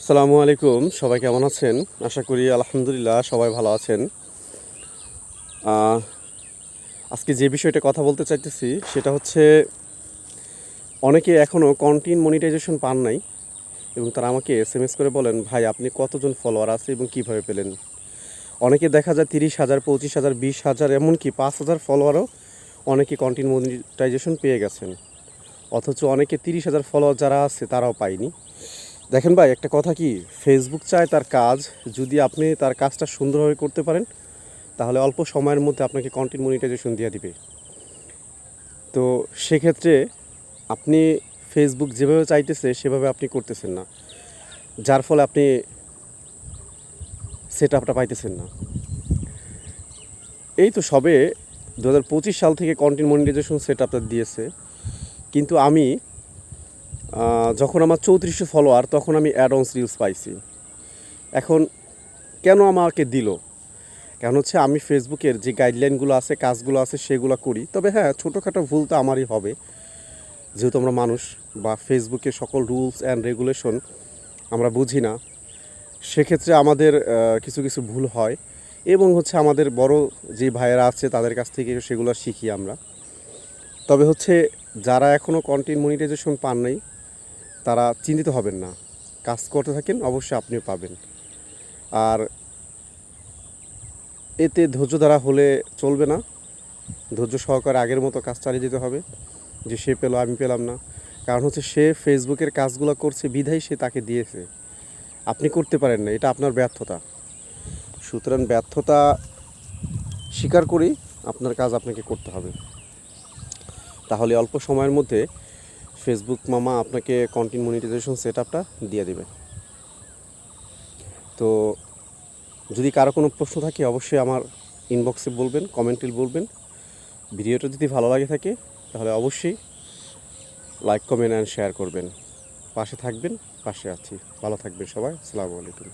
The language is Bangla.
আসসালামু আলাইকুম, সবাই কেমন আছেন? আশা করি আলহামদুলিল্লাহ সবাই ভালো আছেন। আহ, আজকে যে বিষয়টা কথা বলতে চাইতেছি সেটা হচ্ছে অনেকে এখনও কন্টেন্ট মনিটাইজেশন পান নাই এবং তারা আমাকে এসএমএস করে বলেন, ভাই আপনি কতজন ফলোয়ার আছে এবং কীভাবে পেলেন? অনেকে দেখা যায় 30,000, 25,000, 20,000, এমনকি 5,000 ফলোয়ারও অনেকে কন্টেন্ট মনিটাইজেশন পেয়ে গেছেন। অথচ অনেকে 30,000 ফলোয়ার যারা আছে তারাও পায়নি। দেখেন ভাই, একটা কথা কি, ফেসবুক চায় তার কাজ, যদি আপনি তার কাজটা সুন্দরভাবে করতে পারেন তাহলে অল্প সময়ের মধ্যে আপনাকে কন্টেন্ট মনিটাইজেশন দিয়ে দিবে। তো সেক্ষেত্রে আপনি ফেসবুক যেভাবে চাইতেছে সেভাবে আপনি করতেছেন না, যার ফলে আপনি সেট আপটা পাইতেছেন না। এই তো সবে 2025 সাল থেকে কন্টেন্ট মনিটাইজেশন সেট আপটা দিয়েছে, কিন্তু আমি যখন আমার 3400 ফলোয়ার তখন আমি অ্যাডভান্স রিলস পাইছি। এখন কেন আমাকে দিল? কারণ হচ্ছে আমি ফেসবুকের যে গাইডলাইনগুলো আছে, কাজগুলো আছে, সেগুলো করি। তবে হ্যাঁ, ছোটোখাটো ভুল তো আমারই হবে, যেহেতু আমরা মানুষ, বা ফেসবুকের সকল রুলস অ্যান্ড রেগুলেশন আমরা বুঝি না। সেক্ষেত্রে আমাদের কিছু কিছু ভুল হয় এবং হচ্ছে আমাদের বড় যে ভাইয়েরা আছে তাদের কাছ থেকে সেগুলো শিখি আমরা। তবে হচ্ছে যারা এখনও কন্টেন্ট মনিটাইজেশন পান নাই তারা চিন্তিত হবেন না, কাজ করতে থাকেন, অবশ্যই আপনিও পাবেন। আর এতে ধৈর্য ধরা হলে চলবে না, ধৈর্য সহকারে আগের মতো কাজ চালিয়ে যেতে হবে। যে সে পেলো আমি পেলাম না, কারণ হচ্ছে সে ফেসবুকের কাজগুলো করছে বিধায় সে তাকে দিয়েছে, আপনি করতে পারেন না, এটা আপনার ব্যর্থতা। সুতরাং ব্যর্থতা স্বীকার করেই আপনার কাজ আপনাকে করতে হবে, তাহলে অল্প সময়ের মধ্যে ফেসবুক মামা আপনাকে কন্টেন্ট মনিটাইজেশন সেট আপটা দিয়ে দেবে। তো যদি কারো কোনো প্রশ্ন থাকে অবশ্যই আমার ইনবক্সে বলবেন, কমেন্টে বলবেন। ভিডিওটা যদি ভালো লাগে থাকে তাহলে অবশ্যই লাইক, কমেন্ট অ্যান্ড শেয়ার করবেন। পাশে থাকবেন, পাশে আছি। ভালো থাকবেন সবাই। আসসালামু আলাইকুম।